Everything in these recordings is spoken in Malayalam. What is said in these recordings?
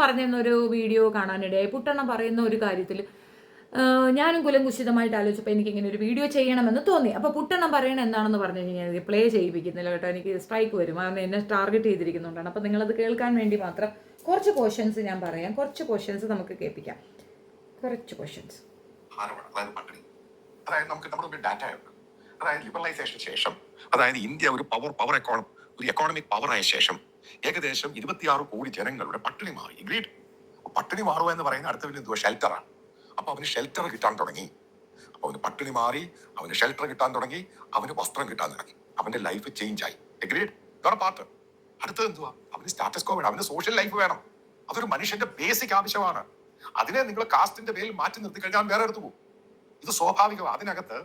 പറഞ്ഞിരുന്ന ഒരു വീഡിയോ കാണാനിടയായി. പുട്ടണ്ണം പറയുന്ന ഒരു കാര്യത്തിൽ ഞാനും കുലംകുശിതമായിട്ട് ആലോചിച്ചപ്പോൾ എനിക്ക് ഇങ്ങനെ ഒരു വീഡിയോ ചെയ്യണമെന്ന് തോന്നി. അപ്പോൾ പുട്ടണ്ണം പറയണത് എന്താണെന്ന് പറഞ്ഞു കഴിഞ്ഞാൽ പ്ലേ ചെയ്യിപ്പിക്കുന്നില്ല കേട്ടോ, എനിക്ക് സ്ട്രൈക്ക് വരും, കാരണം എന്നെ ടാർഗറ്റ് ചെയ്തിരിക്കുന്നുണ്ടാണ്. അപ്പോൾ നിങ്ങളത് കേൾക്കാൻ വേണ്ടി മാത്രം കുറച്ച് പോർഷൻസ് ഞാൻ പറയാം, കുറച്ച് പോർഷൻസ് നമുക്ക് കേൾപ്പിക്കാം. കുറച്ച് പോർഷൻസ്. അതായത് നമുക്ക് നമ്മുടെ ഡാറ്റ ഉണ്ട്. അതായത് ലിബറലൈസേഷന് ശേഷം, അതായത് ഇന്ത്യ ഒരു എക്കോണമിക് പവർ ആയ ശേഷം ഏകദേശം 26 കോടി ജനങ്ങളുടെ പട്ടിണി മാറി. ഗ്രീഡ് പട്ടിണി മാറുക എന്ന് പറയുന്ന അടുത്ത വലിയ എന്തുവാ, ഷെൽട്ടറാണ്. അപ്പൊ അവന് ഷെൽട്ടർ കിട്ടാൻ തുടങ്ങി. അപ്പൊ അവന് പട്ടിണി മാറി, അവന് ഷെൽട്ടർ കിട്ടാൻ തുടങ്ങി, അവന് വസ്ത്രം കിട്ടാൻ തുടങ്ങി, അവന്റെ ലൈഫ് ചേഞ്ച് ആയി. എഗ്രീഡ്, ഇതാണ് പാർട്ട്. അടുത്തത് എന്തുവാ, അവന് സ്റ്റാറ്റസ് കോ വേണം, അവന് സോഷ്യൽ ലൈഫ് വേണം. അതൊരു മനുഷ്യന്റെ ബേസിക് ആവശ്യമാണ്. അതിനെ നിങ്ങൾ കാസ്റ്റിന്റെ പേരിൽ മാറ്റി നിർത്തി കഴിഞ്ഞാൽ വേറെ എടുത്തു പോകും. ഇത് സ്വാഭാവികമാണ്. അതിനകത്ത്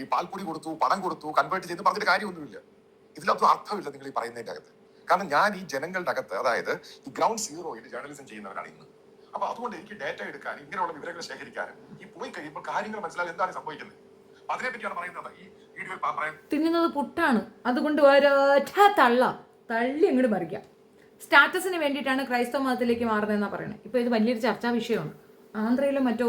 ഈ പാൽപ്പൊടി കൊടുത്തു, പണം കൊടുത്തു, കൺവേർട്ട് ചെയ്ത് പറഞ്ഞിട്ട് കാര്യമൊന്നുമില്ല. ഇതിലൊന്നും അർത്ഥമില്ല നിങ്ങൾ ഈ പറയുന്നതിന്റെ അകത്ത്. കാരണം ഞാൻ ഈ ജനങ്ങളുടെ അകത്ത്, അതായത് ഈ ഗ്രൗണ്ട് സീറോയിൽ ജേർണലിസം ചെയ്യുന്നവരാണ് ഇന്ന്. അപ്പൊ അതുകൊണ്ട് എനിക്ക് ഡേറ്റ എടുക്കാനും ഇങ്ങനെയുള്ള വിവരങ്ങൾ ശേഖരിക്കാനും ഈ പോയി കഴിയുമ്പോൾ കാര്യങ്ങൾ മനസ്സിലായി എന്താണ് സംഭവിക്കുന്നത്. അപ്പൊ അതിനെപ്പറ്റിയാണ് പറയുന്നത് ഈ വീഡിയോയിൽ പറയാൻ. തിന്നുന്നത് പുട്ടാണ്, അതുകൊണ്ട് ഒരൊറ്റ തള്ളി അങ്ങോട്ട് മറിക്കാം. സ്റ്റാറ്റസിന് വേണ്ടിയിട്ടാണ് ക്രൈസ്തവ മതത്തിലേക്ക് മാറുന്നതെന്നാണ് പറയുന്നത്. ഇപ്പോൾ ഇത് വലിയൊരു ചർച്ചാ വിഷയമാണ്. ആന്ധ്രയിലും മറ്റോ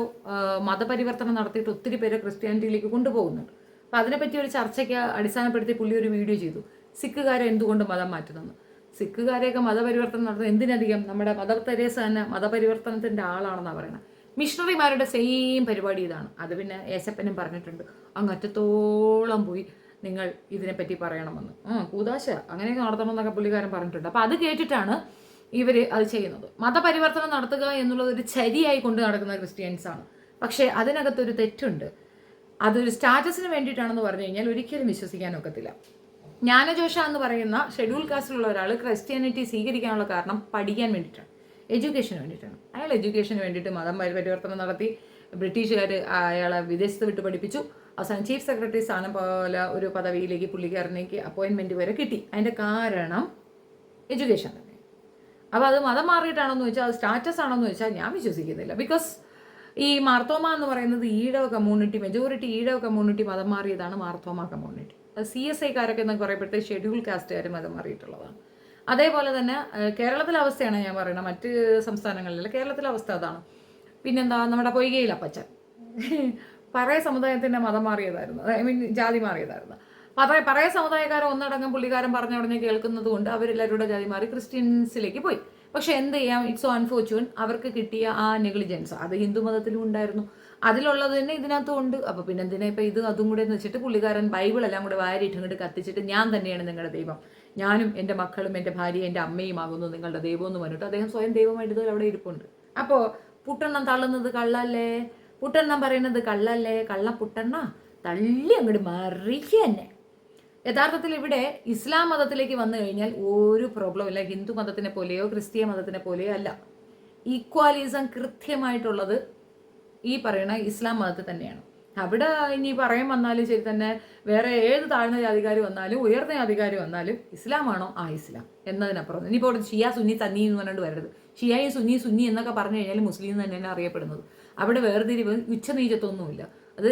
മതപരിവർത്തനം നടത്തിയിട്ട് ഒത്തിരി പേരെ ക്രിസ്ത്യാനിറ്റിയിലേക്ക് കൊണ്ടുപോകുന്നുണ്ട്. അപ്പം അതിനെപ്പറ്റി ഒരു ചർച്ചയ്ക്ക് അടിസ്ഥാനപ്പെടുത്തി പുള്ളി ഒരു വീഡിയോ ചെയ്തു, സിഖുകാരെ എന്തുകൊണ്ട് മതം മാറ്റുന്നു. സിഖുകാരെയൊക്കെ മതപരിവർത്തനം നടത്തുന്നത് എന്തിനധികം നമ്മുടെ മദർ തെരേസ തന്നെ മതപരിവർത്തനത്തിൻ്റെ ആളാണെന്നാണ് പറയുന്നത്. മിഷണറിമാരുടെ സെയിം പരിപാടി ഇതാണ്. അത് പിന്നെ യേശപ്പനും പറഞ്ഞിട്ടുണ്ട്, അങ്ങറ്റത്തോളം പോയി നിങ്ങൾ ഇതിനെപ്പറ്റി പറയണമെന്ന്. കൂതാശ അങ്ങനെയൊക്കെ നടത്തണമെന്നൊക്കെ പുള്ളിക്കാരൻ പറഞ്ഞിട്ടുണ്ട്. അപ്പോൾ അത് കേട്ടിട്ടാണ് ഇവർ അത് ചെയ്യുന്നത്. മതപരിവർത്തനം നടത്തുക എന്നുള്ളത് ഒരു ചരിയായി കൊണ്ട് നടക്കുന്ന ക്രിസ്ത്യൻസാണ്. പക്ഷേ അതിനകത്തൊരു തെറ്റുണ്ട്. അതൊരു സ്റ്റാറ്റസിന് വേണ്ടിയിട്ടാണെന്ന് പറഞ്ഞു കഴിഞ്ഞാൽ ഒരിക്കലും വിശ്വസിക്കാൻ ഒക്കത്തില്ല. ജ്ഞാനജോഷ എന്ന് പറയുന്ന ഷെഡ്യൂൾ കാസ്റ്റിലുള്ള ഒരാൾ ക്രിസ്ത്യാനിറ്റി സ്വീകരിക്കാനുള്ള കാരണം പഠിക്കാൻ വേണ്ടിയിട്ടാണ്, എഡ്യൂക്കേഷന് വേണ്ടിയിട്ടാണ്. അയാൾ എഡ്യൂക്കേഷന് വേണ്ടിയിട്ട് മതം പരിവർത്തനം നടത്തി. ബ്രിട്ടീഷുകാർ അയാളെ വിദേശത്ത് വിട്ട് പഠിപ്പിച്ചു. അവസാനം ചീഫ് സെക്രട്ടറി സ്ഥാനം പോലെ ഒരു പദവിയിലേക്ക് പുള്ളിക്കാരനേക്ക് അപ്പോയിൻമെൻറ്റ് വരെ കിട്ടി. അതിൻ്റെ കാരണം എഡ്യൂക്കേഷൻ തന്നെ. അപ്പോൾ അത് മതം മാറിയിട്ടാണെന്ന് വെച്ചാൽ, അത് സ്റ്റാറ്റസ് ആണെന്ന് വെച്ചാൽ ഞാൻ വിശ്വസിക്കുന്നില്ല. ബിക്കോസ് ഈ മാർത്തോമ എന്ന് പറയുന്നത് Ezhava community, majority Ezhava community മതം മാറിയതാണ് മാർത്തോമ കമ്മ്യൂണിറ്റി. CSIക്കാരൊക്കെ എന്നൊക്കെ പറയപ്പെടുത്ത ഷെഡ്യൂൾ കാസ്റ്റുകാർ മതം മാറിയിട്ടുള്ളതാണ്. അതേപോലെ തന്നെ കേരളത്തിലെ അവസ്ഥയാണ് ഞാൻ പറയുന്നത്, മറ്റ് സംസ്ഥാനങ്ങളിലല്ല, കേരളത്തിലെ അവസ്ഥ അതാണ്. പിന്നെന്താ, നമ്മുടെ പൊയ്കയിൽ അപ്പച്ചൻ പറയ സമുദായത്തിൻ്റെ മതം മാറിയതായിരുന്നു, ജാതി മാറിയതായിരുന്നു. പറയ സമുദായക്കാരൻ ഒന്നടങ്കം പുള്ളിക്കാരൻ പറഞ്ഞ ഉടനെ കേൾക്കുന്നത് കൊണ്ട് അവരെല്ലാവരുടെ ജാതി മാറി ക്രിസ്ത്യൻസിലേക്ക് പോയി. പക്ഷെ എന്ത് ചെയ്യാം, ഇറ്റ്സ് സോ അൺഫോർച്യൂനേറ്റ്, അവർക്ക് കിട്ടിയ ആ നെഗ്ലിജൻസ് അത് ഹിന്ദു മതത്തിലും ഉണ്ടായിരുന്നു, അതിലുള്ളത് തന്നെ ഇതിനകത്തും ഉണ്ട്. അപ്പോൾ പിന്നെ എന്തിനാ ഇപ്പം ഇത് അതും കൂടെ എന്ന് വെച്ചിട്ട് പുള്ളിക്കാരൻ ബൈബിളെല്ലാം കൂടെ വാരിയിട്ട് ഇങ്ങോട്ട് കത്തിച്ചിട്ട് ഞാൻ തന്നെയാണ് നിങ്ങളുടെ ദൈവം, ഞാനും എൻ്റെ മക്കളും എൻ്റെ ഭാര്യയും എൻ്റെ അമ്മയും ആകുന്നു നിങ്ങളുടെ ദൈവം എന്ന് പറഞ്ഞിട്ട് അദ്ദേഹം സ്വയം ദൈവമായിട്ട് ഇതുപോലെ അവിടെ ഇരിപ്പുണ്ട്. അപ്പോൾ പുട്ടെണ്ണം തള്ളുന്നത് കള്ളല്ലേ, പുട്ടെണ്ണം പറയുന്നത് കള്ളല്ലേ, പുട്ടെണ്ണ തള്ളി അങ്ങോട്ട് മറിക്കുക തന്നെ. യഥാർത്ഥത്തിൽ ഇവിടെ ഇസ്ലാം മതത്തിലേക്ക് വന്നു കഴിഞ്ഞാൽ ഒരു പ്രോബ്ലം ഇല്ല. ഹിന്ദു മതത്തിനെ പോലെയോ ക്രിസ്തീയ മതത്തിനെ പോലെയോ അല്ല. ഈക്വാലിസം കൃത്യമായിട്ടുള്ളത് ഈ പറയുന്ന ഇസ്ലാം മതത്തിൽ തന്നെയാണ്. അവിടെ ഇനി പറയാൻ വന്നാലും ശരി തന്നെ, വേറെ ഏത് താഴ്ന്ന ജാതിക്കാർ വന്നാലും ഉയർന്ന ജാതിക്കാർ വന്നാലും ഇസ്ലാമാണോ ആ ഇസ്ലാം എന്നതിനപ്പുറം. ഇനിയിപ്പോൾ ഷിയ സുന്നി തന്നി എന്ന് പറഞ്ഞിട്ട് വരരുത്. ഷിയായി സുന്നി എന്നൊക്കെ പറഞ്ഞു കഴിഞ്ഞാൽ മുസ്ലിം തന്നെയാണ് അറിയപ്പെടുന്നത്. അവിടെ വേർതിരിവ് ഉച്ചനീചത്വമൊന്നുമില്ല. അത്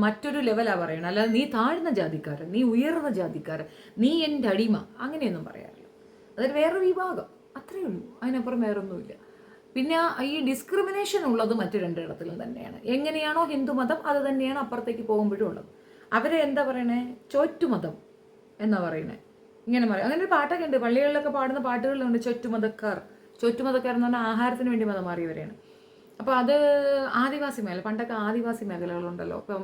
മറ്റൊരു ലെവലാണ് പറയണം. അല്ലാതെ നീ താഴ്ന്ന ജാതിക്കാരൻ, നീ ഉയർന്ന ജാതിക്കാരൻ, നീ എൻ്റെ അടിമ, അങ്ങനെയൊന്നും പറയാറില്ല. അതൊരു വേറൊരു വിഭാഗം, അത്രയേ ഉള്ളൂ. അതിനപ്പുറം വേറൊന്നുമില്ല. പിന്നെ ഈ ഡിസ്ക്രിമിനേഷൻ ഉള്ളത് മറ്റു രണ്ടിടത്തിലും തന്നെയാണ്. എങ്ങനെയാണോ ഹിന്ദുമതം അത് തന്നെയാണ് അപ്പുറത്തേക്ക് പോകുമ്പോഴും ഉള്ളത്. അവരെ എന്താ പറയണേ, ചൊറ്റുമതം എന്നാ പറയണേ, ഇങ്ങനെ പറയും. അങ്ങനെ ഒരു പാട്ടൊക്കെ ഉണ്ട്, പള്ളികളിലൊക്കെ പാടുന്ന പാട്ടുകളിലുണ്ട്, ചൊറ്റുമതക്കാർ എന്ന് പറഞ്ഞാൽ ആഹാരത്തിന് വേണ്ടി മതം മാറിയവരെയാണ്. അപ്പോൾ അത് ആദിവാസി മേഖല, പണ്ടൊക്കെ ആദിവാസി മേഖലകളുണ്ടല്ലോ, അപ്പം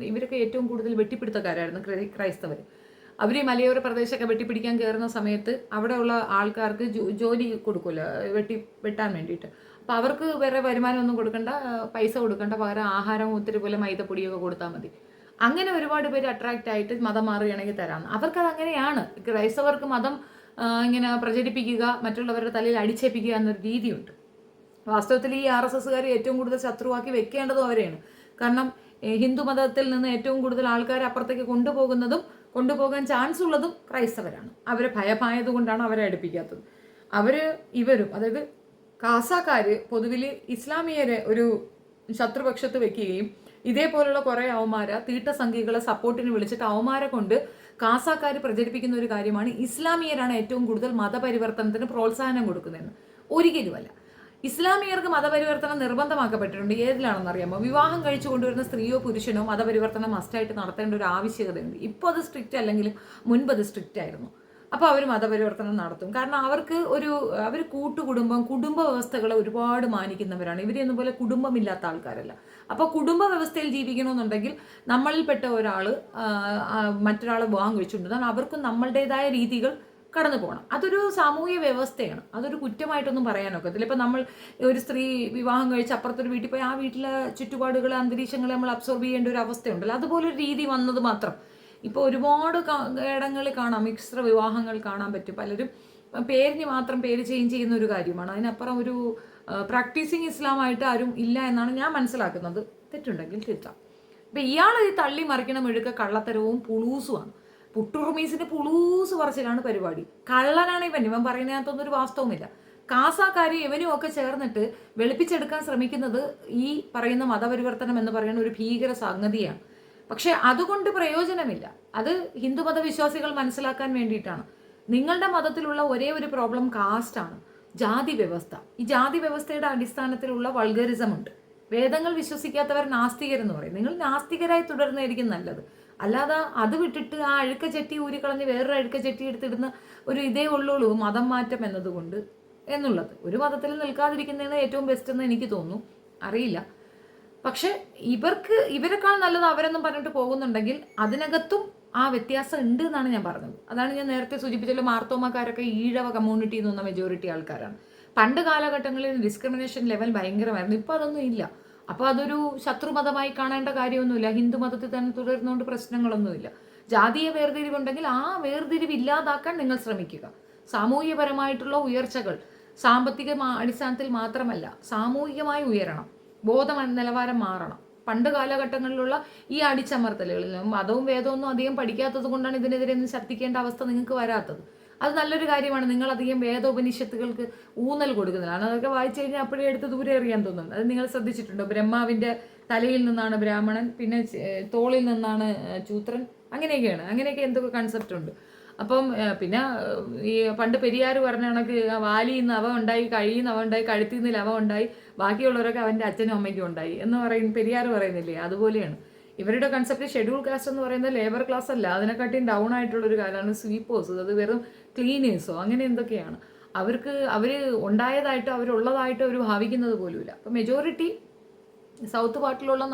ഇവരൊക്കെ ഏറ്റവും കൂടുതൽ വെട്ടിപ്പിടുത്തക്കാരായിരുന്നു ക്രൈസ്തവർ. അവർ ഈ മലയോര പ്രദേശമൊക്കെ വെട്ടിപ്പിടിക്കാൻ കയറുന്ന സമയത്ത് അവിടെയുള്ള ആൾക്കാർക്ക് ജോലി കൊടുക്കുമല്ലോ വെട്ടാൻ വേണ്ടിയിട്ട്. അപ്പോൾ അവർക്ക് വേറെ വരുമാനമൊന്നും കൊടുക്കണ്ട, പൈസ കൊടുക്കണ്ട, പകരം ആഹാരവും ഒത്തിരി പോലെ മൈദപ്പൊടിയൊക്കെ കൊടുത്താൽ മതി. അങ്ങനെ ഒരുപാട് പേര് അട്രാക്റ്റ് ആയിട്ട് മതം മാറുകയാണെങ്കിൽ തരാമെന്ന്. അവർക്കത് അങ്ങനെയാണ്. ക്രൈസ്തവർക്ക് മതം ഇങ്ങനെ പ്രചരിപ്പിക്കുക, മറ്റുള്ളവരുടെ തലയിൽ അടിച്ചേപ്പിക്കുക എന്നൊരു രീതിയുണ്ട്. വാസ്തവത്തിൽ ഈ RSSകാർ ഏറ്റവും കൂടുതൽ ശത്രുവാക്കി വെക്കേണ്ടതും അവരെയാണ്. കാരണം ഹിന്ദു മതത്തിൽ നിന്ന് ഏറ്റവും കൂടുതൽ ആൾക്കാരെ അപ്പുറത്തേക്ക് കൊണ്ടുപോകാൻ ചാൻസ് ഉള്ളതും ക്രൈസ്തവരാണ്. അവരെ ഭയമായതുകൊണ്ടാണ് അവരെ അടുപ്പിക്കാത്തത്. ഇവരും അതായത് കാസാക്കാർ പൊതുവിൽ ഇസ്ലാമിയരെ ഒരു ശത്രുപക്ഷത്ത് വെക്കുകയും ഇതേപോലുള്ള കുറേ അവന്മാരെ തീട്ടസംഖ്യകളെ സപ്പോർട്ടിന് വിളിച്ചിട്ട് അവന്മാരെ കൊണ്ട് കാസാക്കാർ പ്രചരിപ്പിക്കുന്ന ഒരു കാര്യമാണ് ഇസ്ലാമിയരാണ് ഏറ്റവും കൂടുതൽ മതപരിവർത്തനത്തിന് പ്രോത്സാഹനം കൊടുക്കുന്നതെന്ന്. ഒരിക്കലുമല്ല. ഇസ്ലാമിയർക്ക് മതപരിവർത്തനം നിർബന്ധമാക്കപ്പെട്ടിട്ടുണ്ട്. ഏതിലാണെന്ന് അറിയാമോ? വിവാഹം കഴിച്ചു കൊണ്ടുവരുന്ന സ്ത്രീയോ പുരുഷനോ മതപരിവർത്തനം മസ്റ്റായിട്ട് നടത്തേണ്ട ഒരു ആവശ്യകതയുണ്ട്. ഇപ്പോൾ അത് സ്ട്രിക്റ്റ് അല്ലെങ്കിലും മുൻപ് അത് സ്ട്രിക്റ്റ് ആയിരുന്നു. അപ്പോൾ അവർ മതപരിവർത്തനം നടത്തും. കാരണം അവർക്ക് അവർ കൂട്ടുകുടുംബം, കുടുംബ വ്യവസ്ഥകളെ ഒരുപാട് മാനിക്കുന്നവരാണ്. ഇവരെയൊന്നും പോലെ കുടുംബമില്ലാത്ത ആൾക്കാരല്ല. അപ്പോൾ കുടുംബ വ്യവസ്ഥയിൽ ജീവിക്കണമെന്നുണ്ടെങ്കിൽ നമ്മളിൽപ്പെട്ട ഒരാൾ മറ്റൊരാളെ വിവാഹം കഴിച്ചുകൊണ്ടുവന്നാൽ അവർക്കും നമ്മളുടേതായ രീതികൾ കടന്നു പോകണം. അതൊരു സാമൂഹ്യ വ്യവസ്ഥയാണ്. അതൊരു കുറ്റമായിട്ടൊന്നും പറയാനൊക്കത്തില്ല. ഇപ്പം നമ്മൾ ഒരു സ്ത്രീ വിവാഹം കഴിച്ച് അപ്പുറത്തൊരു വീട്ടിൽ പോയി ആ വീട്ടിലെ ചുറ്റുപാടുകളെ, അന്തരീക്ഷങ്ങളെ നമ്മൾ അബ്സോർബ് ചെയ്യേണ്ട ഒരു അവസ്ഥയുണ്ടല്ലോ. അതുപോലൊരു രീതി വന്നത് മാത്രം. ഇപ്പോൾ ഒരുപാട് ഇടങ്ങളിൽ കാണാം, മിക്സ്ഡ് വിവാഹങ്ങൾ കാണാൻ പറ്റും. പലരും പേരിന് മാത്രം പേര് ചേഞ്ച് ചെയ്യുന്ന ഒരു കാര്യമാണ്. അതിനപ്പുറം ഒരു പ്രാക്ടീസിങ് ഇസ്ലാമായിട്ട് ആരും ഇല്ല എന്നാണ് ഞാൻ മനസ്സിലാക്കുന്നത്. തെറ്റുണ്ടെങ്കിൽ തിരുത്താം. ഇപ്പം ഇയാൾ ഈ തള്ളി മറിക്കണ മെഴുക കള്ളത്തരവും പുളൂസുമാണ്. പുട്ടുറുമീസിന്റെ പുളൂസ് പറച്ചിലാണ് പരിപാടി. കള്ളനാണ് ഇവൻ പറയുന്നതിനകത്തൊന്നും ഒരു വാസ്തവമില്ല. കാസാക്കാരി ഇവനും ഒക്കെ ചേർന്നിട്ട് വെളുപ്പിച്ചെടുക്കാൻ ശ്രമിക്കുന്നത് ഈ പറയുന്ന മതപരിവർത്തനം എന്ന് പറയുന്ന ഒരു ഭീകര സംഗതിയാണ്. പക്ഷെ അതുകൊണ്ട് പ്രയോജനമില്ല. അത് ഹിന്ദുമത വിശ്വാസികൾ മനസ്സിലാക്കാൻ വേണ്ടിയിട്ടാണ്. നിങ്ങളുടെ മതത്തിലുള്ള ഒരേ ഒരു പ്രോബ്ലം കാസ്റ്റാണ്, ജാതി വ്യവസ്ഥ. ഈ ജാതി വ്യവസ്ഥയുടെ അടിസ്ഥാനത്തിലുള്ള വൾഗറിസം ഉണ്ട്. വേദങ്ങൾ വിശ്വസിക്കാത്തവർ നാസ്തികരെന്ന് പറയും. നിങ്ങൾ നാസ്തികരായി തുടരുന്നതായിരിക്കും നല്ലത്. അല്ലാതെ അത് വിട്ടിട്ട് ആ അഴുക്ക ചട്ടി ഊരിക്കളഞ്ഞ് വേറൊരു അഴുക്ക ചട്ടി എടുത്തിടുന്ന ഒരു ഇതേ ഉള്ളൂ മതം മാറ്റം എന്നതുകൊണ്ട് എന്നുള്ളത്. ഒരു മതത്തിൽ നിൽക്കാതിരിക്കുന്നതാണ് ഏറ്റവും ബെസ്റ്റ് എന്ന് എനിക്ക് തോന്നുന്നു. അറിയില്ല. പക്ഷെ ഇവരെക്കാൾ നല്ലത് അവരെന്നും പറഞ്ഞിട്ട് പോകുന്നുണ്ടെങ്കിൽ അതിനകത്തും ആ വ്യത്യാസം ഉണ്ട് എന്നാണ് ഞാൻ പറഞ്ഞത്. അതാണ് ഞാൻ നേരത്തെ സൂചിപ്പിച്ചല്ലോ, മാർത്തോമാക്കാരൊക്കെ ഈഴവ കമ്മ്യൂണിറ്റിയിൽ നിന്ന മെജോറിറ്റി ആൾക്കാരാണ്. പണ്ട് കാലഘട്ടങ്ങളിൽ ഡിസ്ക്രിമിനേഷൻ ലെവൽ ഭയങ്കരമായിരുന്നു. ഇപ്പം അതൊന്നും ഇല്ല. അപ്പോൾ അതൊരു ശത്രുമതമായി കാണേണ്ട കാര്യമൊന്നുമില്ല. ഹിന്ദു മതത്തിൽ തന്നെ തുടരുന്നതുകൊണ്ട് പ്രശ്നങ്ങളൊന്നുമില്ല. ജാതീയ വേർതിരിവുണ്ടെങ്കിൽ ആ വേർതിരിവ് ഇല്ലാതാക്കാൻ നിങ്ങൾ ശ്രമിക്കുക. സാമൂഹ്യപരമായിട്ടുള്ള ഉയർച്ചകൾ സാമ്പത്തിക അടിസ്ഥാനത്തിൽ മാത്രമല്ല, സാമൂഹികമായി ഉയരണം. ബോധ നിലവാരം മാറണം. പണ്ട് കാലഘട്ടങ്ങളിലുള്ള ഈ അടിച്ചമർത്തലുകളിൽ മതവും വേദമൊന്നും അധികം പഠിക്കാത്തത് കൊണ്ടാണ് ഇതിനെതിരെ ഒന്നും ശബ്ദിക്കേണ്ട അവസ്ഥ നിങ്ങൾക്ക് വരാത്തത്. അത് നല്ലൊരു കാര്യമാണ്. നിങ്ങൾ അധികം വേദോപനിഷത്തുകൾക്ക് ഊന്നൽ കൊടുക്കുന്നതാണ്. അതൊക്കെ വായിച്ചു കഴിഞ്ഞാൽ അപ്പോഴേ എടുത്ത് ദൂരെ അറിയാൻ തോന്നും. അത് നിങ്ങൾ ശ്രദ്ധിച്ചിട്ടുണ്ടോ? ബ്രഹ്മാവിൻ്റെ തലയിൽ നിന്നാണ് ബ്രാഹ്മണൻ, പിന്നെ തോളിൽ നിന്നാണ് ശൂദ്രൻ, അങ്ങനെയൊക്കെ എന്തൊക്കെ കൺസെപ്റ്റ് ഉണ്ട്. അപ്പം പിന്നെ ഈ പണ്ട് പെരിയാർ പറഞ്ഞ കണക്ക് വാലിയിൽ നിന്ന് അവ ഉണ്ടായി, കഴിയിൽ നിന്ന് അവ ഉണ്ടായി, കഴുത്തിൽ നിന്ന് ലവ ഉണ്ടായി, ബാക്കിയുള്ളവരൊക്കെ അവൻ്റെ അച്ഛനും അമ്മയ്ക്കും ഉണ്ടായി എന്ന് പെരിയാർ പറയുന്നില്ലേ? അതുപോലെയാണ് ഇവരുടെ കൺസെപ്റ്റ്. ഷെഡ്യൂൾ കാസ്റ്റ് എന്ന് പറയുന്നത് ലേബർ ക്ലാസ് അല്ല, അതിനെക്കാട്ടിയും ഡൗൺ ആയിട്ടുള്ളൊരു കാര്യമാണ് സ്വീപ്പേഴ്സ്. അത് വെറും ക്ലീനേഴ്സോ അങ്ങനെ എന്തൊക്കെയാണ്. അവർ ഉണ്ടായതായിട്ടോ അവരുള്ളതായിട്ടോ അവർ ഭാവിക്കുന്നത് പോലുമില്ല. അപ്പം മെജോറിറ്റി സൗത്ത് പാർട്ടിലുള്ള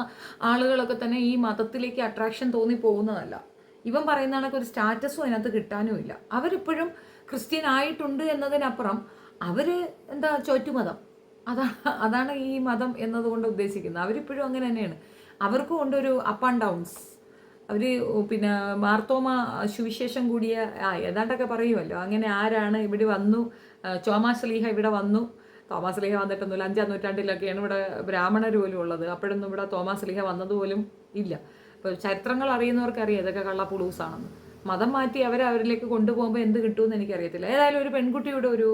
ആളുകളൊക്കെ തന്നെ ഈ മതത്തിലേക്ക് അട്രാക്ഷൻ തോന്നി പോകുന്നതല്ല. ഇവൻ പറയുന്ന കണക്ക് ഒരു സ്റ്റാറ്റസും അതിനകത്ത് കിട്ടാനുമില്ല. അവരിപ്പോഴും ക്രിസ്ത്യൻ ആയിട്ടുണ്ട് എന്നതിനപ്പുറം അവർ ചോറ്റുമതം, അതാണ് ഈ മതം എന്നതുകൊണ്ട് ഉദ്ദേശിക്കുന്നത്. അവരിപ്പോഴും അങ്ങനെ തന്നെയാണ്. അവർക്കും കൊണ്ടൊരു അപ്പ് ആൻഡ് ഡൗൺസ്. അവർ പിന്നെ മാർത്തോമ സുവിശേഷം കൂടിയ ഏതാണ്ടൊക്കെ പറയുമല്ലോ. അങ്ങനെ ആരാണ് ഇവിടെ വന്നു, തോമാശ്ലീഹ ഇവിടെ വന്നു. തോമാശ്ലീഹ വന്നിട്ടൊന്നുമില്ല. 5-ാം നൂറ്റാണ്ടിലൊക്കെയാണ് ഇവിടെ ബ്രാഹ്മണർ പോലും ഉള്ളത്. അപ്പോഴൊന്നും ഇവിടെ തോമാശ്ലീഹ വന്നതുപോലും ഇല്ല. ഇപ്പോൾ ചരിത്രങ്ങൾ അറിയുന്നവർക്കറിയാം ഇതൊക്കെ കള്ളപ്പുളൂസാണെന്ന്. മതം മാറ്റി അവരിലേക്ക് കൊണ്ടുപോകുമ്പോൾ എന്ത് കിട്ടുമെന്ന് എനിക്കറിയത്തില്ല. ഏതായാലും ഒരു പെൺകുട്ടിയുടെ ഒരു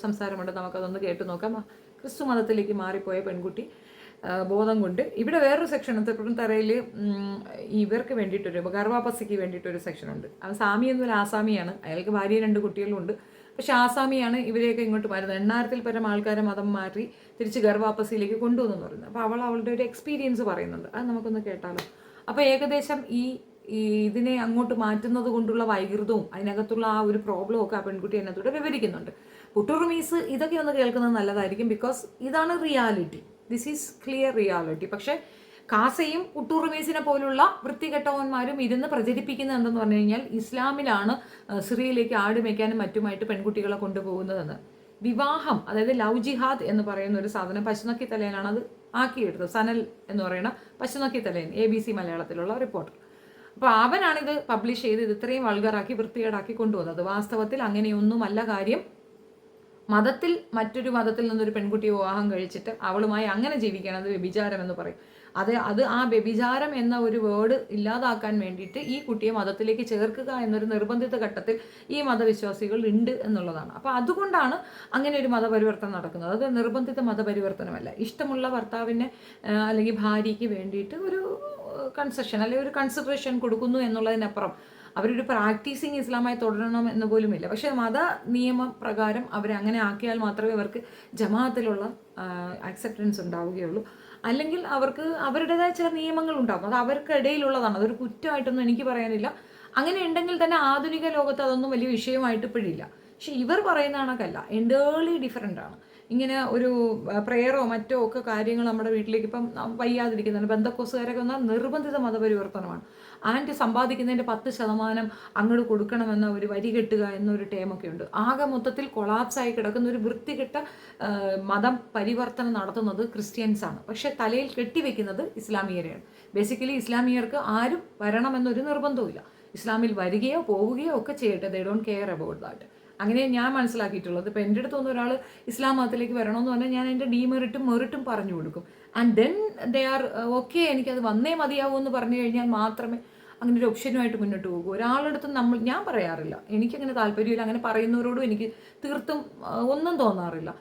സംസാരമുണ്ട്, നമുക്കതൊന്ന് കേട്ടു നോക്കാം. ക്രിസ്തു മതത്തിലേക്ക് മാറിപ്പോയ പെൺകുട്ടി ബോധം കൊണ്ട്. ഇവിടെ വേറൊരു സെക്ഷൻ തറയിൽ ഇവർക്ക് വേണ്ടിയിട്ടൊരു ഗർഭാപസിക്ക് വേണ്ടിയിട്ടൊരു സെക്ഷനുണ്ട്. അവൻ സാമിയൊന്നുമില്ല, ആസാമിയാണ്. അയാൾക്ക് ഭാര്യയും 2 കുട്ടികളും ഉണ്ട്. പക്ഷെ ആസാമിയാണ് ഇവരെയൊക്കെ ഇങ്ങോട്ട് വരുന്നത്. 8000-ൽ പരം ആൾക്കാരെ മതം മാറ്റി തിരിച്ച് ഗർഭാപസിയിലേക്ക് കൊണ്ടുവന്നെന്ന് പറയുന്നത്. അപ്പോൾ അവളുടെ ഒരു എക്സ്പീരിയൻസ് പറയുന്നുണ്ട്. അത് നമുക്കൊന്ന് കേട്ടാലോ. അപ്പോൾ ഏകദേശം ഇതിനെ അങ്ങോട്ട് മാറ്റുന്നത് കൊണ്ടുള്ള വൈകൃതവും അതിനകത്തുള്ള ആ ഒരു പ്രോബ്ലവും ഒക്കെ ആ പെൺകുട്ടി അതിനകത്തൂടെ വിവരിക്കുന്നുണ്ട്. പുട്ടുറുമീസ് ഇതൊക്കെ ഒന്ന് കേൾക്കുന്നത് നല്ലതായിരിക്കും. ബിക്കോസ് ഇതാണ് reality. This is clear reality. പക്ഷേ കാസയും പുട്ടുറുമീസിനെ പോലുള്ള വൃത്തികെട്ടവന്മാരും ഇരുന്ന് പ്രചരിപ്പിക്കുന്നത് എന്തെന്ന് പറഞ്ഞു കഴിഞ്ഞാൽ ഇസ്ലാമിലാണ് സിറിയയിലേക്ക് ആട് മേയ്ക്കാനും മറ്റുമായിട്ട് പെൺകുട്ടികളെ കൊണ്ടുപോകുന്നതെന്ന്. വിവാഹം, അതായത് ലവ് ജിഹാദ് എന്ന് പറയുന്ന ഒരു സാധനം പശുനക്കി തലയനാണ് അത് ആക്കിയെടുത്തത്. സനൽ എന്ന് പറയുന്ന പശുനക്കി തലയൻ, ABC മലയാളത്തിലുള്ള റിപ്പോർട്ടർ. അപ്പോൾ അവനാണിത് പബ്ലിഷ് ചെയ്ത് ഇത് ഇത്രയും വൾഗറാക്കി വൃത്തികേടാക്കി കൊണ്ടുവന്നത്. വാസ്തവത്തിൽ അങ്ങനെയൊന്നുമല്ല കാര്യം. മതത്തിൽ മറ്റൊരു മതത്തിൽ നിന്നൊരു പെൺകുട്ടിയെ വിവാഹം കഴിച്ചിട്ട് അവളുമായി അങ്ങനെ ജീവിക്കണം, അത് വ്യഭിചാരം എന്ന് പറയും. അത് ആ വ്യഭിചാരം എന്ന ഒരു വേർഡ് ഇല്ലാതാക്കാൻ വേണ്ടിയിട്ട് ഈ കുട്ടിയെ മതത്തിലേക്ക് ചേർക്കുക എന്നൊരു നിർബന്ധിത ഘട്ടത്തിൽ ഈ മതവിശ്വാസികൾ ഉണ്ട് എന്നുള്ളതാണ്. അപ്പോൾ അതുകൊണ്ടാണ് അങ്ങനെ ഒരു മതപരിവർത്തനം നടക്കുന്നത്. അത് നിർബന്ധിത മതപരിവർത്തനമല്ല. ഇഷ്ടമുള്ള ഭർത്താവിനെ അല്ലെങ്കിൽ ഭാര്യയ്ക്ക് വേണ്ടിയിട്ട് ഒരു കൺസെഷൻ അല്ലെങ്കിൽ ഒരു കൺസിഡറേഷൻ കൊടുക്കുന്നു എന്നുള്ളതിനപ്പുറം അവരൊരു പ്രാക്ടീസിങ് ഇസ്ലാമായി തുടരണം എന്ന് പോലുമില്ല. പക്ഷേ മത നിയമപ്രകാരം അവരങ്ങനെ ആക്കിയാൽ മാത്രമേ അവർക്ക് ജമാഅത്തിലുള്ള ആക്സെപ്റ്റൻസ് ഉണ്ടാവുകയുള്ളൂ. അല്ലെങ്കിൽ അവർക്ക് അവരുടേതായ ചില നിയമങ്ങൾ ഉണ്ടാകും, അത് അവർക്കിടയിലുള്ളതാണ്, അതൊരു കുറ്റമായിട്ടൊന്നും എനിക്ക് പറയാനില്ല. അങ്ങനെ ഉണ്ടെങ്കിൽ തന്നെ ആധുനിക ലോകത്ത് അതൊന്നും വലിയ വിഷയമായിട്ട് ഇപ്പോഴില്ല. പക്ഷെ ഇവർ പറയുന്ന കണക്കല്ല, എൻ്റേർലി ഡിഫറെൻ്റ് ആണ്. ഇങ്ങനെ ഒരു പ്രെയറോ മറ്റോ ഒക്കെ കാര്യങ്ങൾ നമ്മുടെ വീട്ടിലേക്ക് ഇപ്പം വയ്യാതിരിക്കുന്നുണ്ട്. ബന്ധക്കോസുകാരൊക്കെ വന്നാൽ നിർബന്ധിത മതപരിവർത്തനമാണ്. ആൻഡ് സമ്പാദിക്കുന്നതിൻ്റെ 10% അങ്ങോട്ട് കൊടുക്കണമെന്ന ഒരു വരി കെട്ടുക എന്നൊരു ടേമൊക്കെ ഉണ്ട്. ആകെ മൊത്തത്തിൽ കൊളാപ്സായി കിടക്കുന്ന ഒരു വൃത്തികെട്ട മതം പരിവർത്തനം നടത്തുന്നത് ക്രിസ്ത്യൻസാണ്. പക്ഷെ തലയിൽ കെട്ടിവെക്കുന്നത് ഇസ്ലാമിയരെയാണ്. ബേസിക്കലി ഇസ്ലാമിയർക്ക് ആരും വരണമെന്നൊരു നിർബന്ധവുമില്ല. ഇസ്ലാമിൽ വരികയോ പോവുകയോ ഒക്കെ ചെയ്യട്ടെ, they don't care about that. അങ്ങനെ ഞാൻ മനസ്സിലാക്കിയിട്ടുള്ളത്. ഇപ്പോൾ എൻ്റെ അടുത്ത് ഒരാൾ ഇസ്ലാം മതത്തിലേക്ക് വരണമെന്ന് പറഞ്ഞാൽ ഞാൻ എൻ്റെ ഡീമെറിറ്റും മെറിറ്റും പറഞ്ഞു കൊടുക്കും. And then they are okay, എനിക്കത് വന്നേ മതിയാവൂ എന്ന് പറഞ്ഞു കഴിഞ്ഞാൽ മാത്രമേ അങ്ങനെ ഒരു ഓപ്ഷനുമായിട്ട് മുന്നോട്ട് പോകും. ഒരാളെടുത്ത് ഞാൻ പറയാറില്ല, എനിക്കങ്ങനെ താല്പര്യമില്ല. അങ്ങനെ പറയുന്നവരോടും എനിക്ക് തീർത്തും ഒന്നും തോന്നാറില്ല.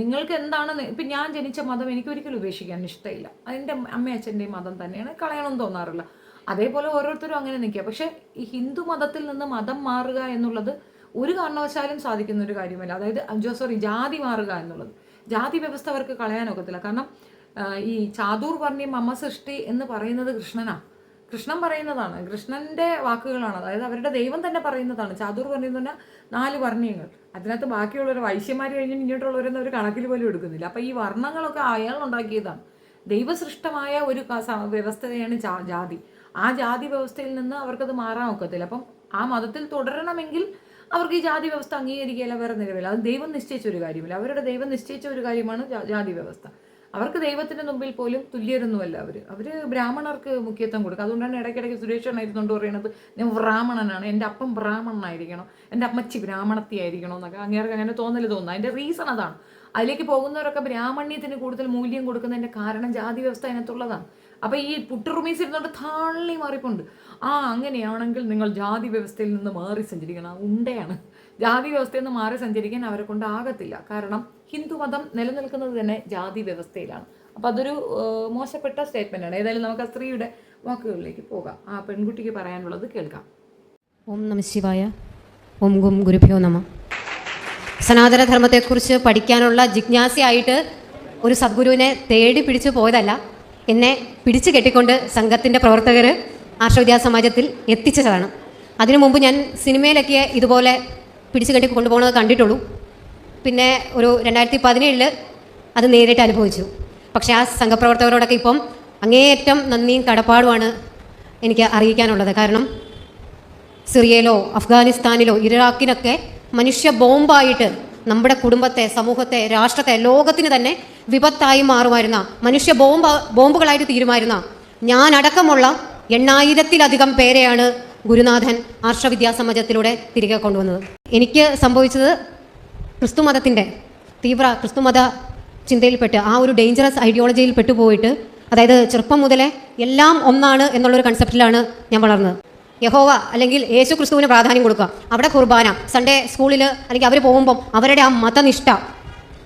നിങ്ങൾക്ക് എന്താണ്, ഇപ്പം ഞാൻ ജനിച്ച മതം എനിക്ക് ഒരിക്കലും ഉപേക്ഷിക്കാൻ ഇഷ്ടമില്ല. അതിൻ്റെ അമ്മയും അച്ഛൻ്റെയും മതം തന്നെയാണ്, കളയണമെന്ന് തോന്നാറില്ല. അതേപോലെ ഓരോരുത്തരും അങ്ങനെ നിൽക്കുക. പക്ഷേ ഈ ഹിന്ദു മതത്തിൽ നിന്ന് മതം മാറുക എന്നുള്ളത് ഒരു കാരണവശാലും സാധിക്കുന്ന ഒരു കാര്യമല്ല. അതായത് ജാതി മാറുക എന്നുള്ളത്, ജാതി വ്യവസ്ഥ അവർക്ക് കളയാനൊക്കത്തില്ല. കാരണം ഈ ചാതുർവർണ്ണ്യം മമ സൃഷ്ടി എന്ന് പറയുന്നത് കൃഷ്ണനാണ്, കൃഷ്ണൻ പറയുന്നതാണ്, കൃഷ്ണൻ്റെ വാക്കുകളാണ്. അതായത് അവരുടെ ദൈവം തന്നെ പറയുന്നതാണ്. ചാതുർവർണ്ണ്യം എന്ന് പറഞ്ഞാൽ 4 വർണ്ണയങ്ങൾ. അതിനകത്ത് ബാക്കിയുള്ളവർ വൈശ്യന്മാർ കഴിഞ്ഞ് ഇങ്ങോട്ടുള്ളവരൊന്നും ഒരു കണക്കിൽ പോലും എടുക്കുന്നില്ല. അപ്പോൾ ഈ വർണ്ണങ്ങളൊക്കെ അയാൾ ഉണ്ടാക്കിയതാണ്. ദൈവസൃഷ്ടമായ ഒരു വ്യവസ്ഥയാണ് ജാതി. ആ ജാതി വ്യവസ്ഥയിൽ നിന്ന് അവർക്കത് മാറാൻ ഒക്കത്തില്ല. അപ്പം ആ മതത്തിൽ തുടരണമെങ്കിൽ അവർക്ക് ഈ ജാതി വ്യവസ്ഥ അംഗീകരിക്കുകയില്ല, വേറെ നിലവില്ല. അത് ദൈവം നിശ്ചയിച്ച ഒരു കാര്യമില്ല. അവരുടെ ദൈവം നിശ്ചയിച്ച ഒരു കാര്യമാണ് ജാതി വ്യവസ്ഥ. അവർക്ക് ദൈവത്തിൻ്റെ മുമ്പിൽ പോലും തുല്യരൊന്നുമല്ല അവർ ബ്രാഹ്മണർക്ക് മുഖ്യത്വം കൊടുക്കുക. അതുകൊണ്ടാണ് ഇടയ്ക്കിടയ്ക്ക് സുരേഷ് ആയിരുന്നുകൊണ്ട് പറയുന്നത് ഞാൻ ബ്രാഹ്മണനാണ്, എൻ്റെ അപ്പം ബ്രാഹ്മണനായിരിക്കണം, എൻ്റെ അമ്മച്ചി ബ്രാഹ്മണത്തി ആയിരിക്കണം എന്നൊക്കെ അങ്ങനെ തോന്നുന്നു. അതിൻ്റെ റീസൺ അതാണ്. അതിലേക്ക് പോകുന്നവരൊക്കെ ബ്രാഹ്മണ്യത്തിന് കൂടുതൽ മൂല്യം കൊടുക്കുന്നതിൻ്റെ കാരണം ജാതി വ്യവസ്ഥ അതിനകത്തുള്ളതാണ്. അപ്പോൾ ഈ പുട്ടുറുമീസ് ഇരുന്നുകൊണ്ട് തള്ളി മാറിപ്പോണ്ട്. അങ്ങനെയാണെങ്കിൽ നിങ്ങൾ ജാതി വ്യവസ്ഥയിൽ നിന്ന് മാറി സഞ്ചരിക്കണം. ഉണ്ടയാണ്, ജാതി വ്യവസ്ഥയിൽ നിന്ന് മാറി സഞ്ചരിക്കാൻ അവരെ കൊണ്ട് ആകത്തില്ല. കാരണം ഹിന്ദുമതം നിലനിൽക്കുന്നത് തന്നെ ജാതി വ്യവസ്ഥയിലാണ്. അപ്പോൾ അതൊരു മോശപ്പെട്ട സ്റ്റേറ്റ്മെൻ്റാണ്. ഏതായാലും നമുക്ക് ആ സ്ത്രീയുടെ വാക്കുകളിലേക്ക് പോകാം. ആ പെൺകുട്ടിക്ക് പറയാനുള്ളത് കേൾക്കാം. ഓം നമ ശിവായ. ഓം ഗും ഗുരുഭ്യോ നമ. സനാതനധർമ്മത്തെക്കുറിച്ച് പഠിക്കാനുള്ള ജിജ്ഞാസയായിട്ട് ഒരു സദ്ഗുരുവിനെ തേടി പിടിച്ചു പോയതല്ല, എന്നെ പിടിച്ചു കെട്ടിക്കൊണ്ട് സംഘത്തിൻ്റെ പ്രവർത്തകർ ആർഷവിദ്യാ സമാജത്തിൽ എത്തിച്ചതാണ്. അതിനു മുമ്പ് ഞാൻ സിനിമയിലൊക്കെ ഇതുപോലെ പിടിച്ചു കെട്ടി കൊണ്ടുപോകുന്നത് കണ്ടിട്ടുള്ളൂ. പിന്നെ ഒരു 2017 അത് നേരിട്ട് അനുഭവിച്ചു. പക്ഷേ ആ സംഘപ്രവർത്തകരോടൊക്കെ ഇപ്പം അങ്ങേയറ്റം നന്ദിയും കടപ്പാടുമാണ് എനിക്ക് അറിയിക്കാനുള്ളത്. കാരണം സിറിയയിലോ അഫ്ഗാനിസ്ഥാനിലോ ഇറാഖിനൊക്കെ മനുഷ്യ ബോംബായിട്ട് നമ്മുടെ കുടുംബത്തെ, സമൂഹത്തെ, രാഷ്ട്രത്തെ, ലോകത്തിന് തന്നെ വിപത്തായി മാറുമായിരുന്ന, മനുഷ്യ ബോംബുകളായിട്ട് തീരുമായിരുന്ന ഞാനടക്കമുള്ള 8000-ലധികം പേരെയാണ് ഗുരുനാഥൻ ആർഷവിദ്യാസമാജത്തിലൂടെ തിരികെ കൊണ്ടുവന്നത്. എനിക്ക് സംഭവിച്ചത് ക്രിസ്തുമതത്തിൻ്റെ തീവ്ര ക്രിസ്തുമത ചിന്തയിൽപ്പെട്ട് ആ ഒരു ഡേഞ്ചറസ് ഐഡിയോളജിയിൽ പെട്ടുപോയിട്ട്, അതായത് ചെറുപ്പം മുതലേ എല്ലാം ഒന്നാണ് എന്നുള്ളൊരു കൺസെപ്റ്റിലാണ് ഞാൻ വളർന്നത്. യഹോവ അല്ലെങ്കിൽ യേശു ക്രിസ്തുവിന് പ്രാധാന്യം കൊടുക്കുക, അവിടെ കുർബാന, സൺഡേ സ്കൂളിൽ അല്ലെങ്കിൽ അവർ പോകുമ്പം അവരുടെ ആ മതനിഷ്ഠ,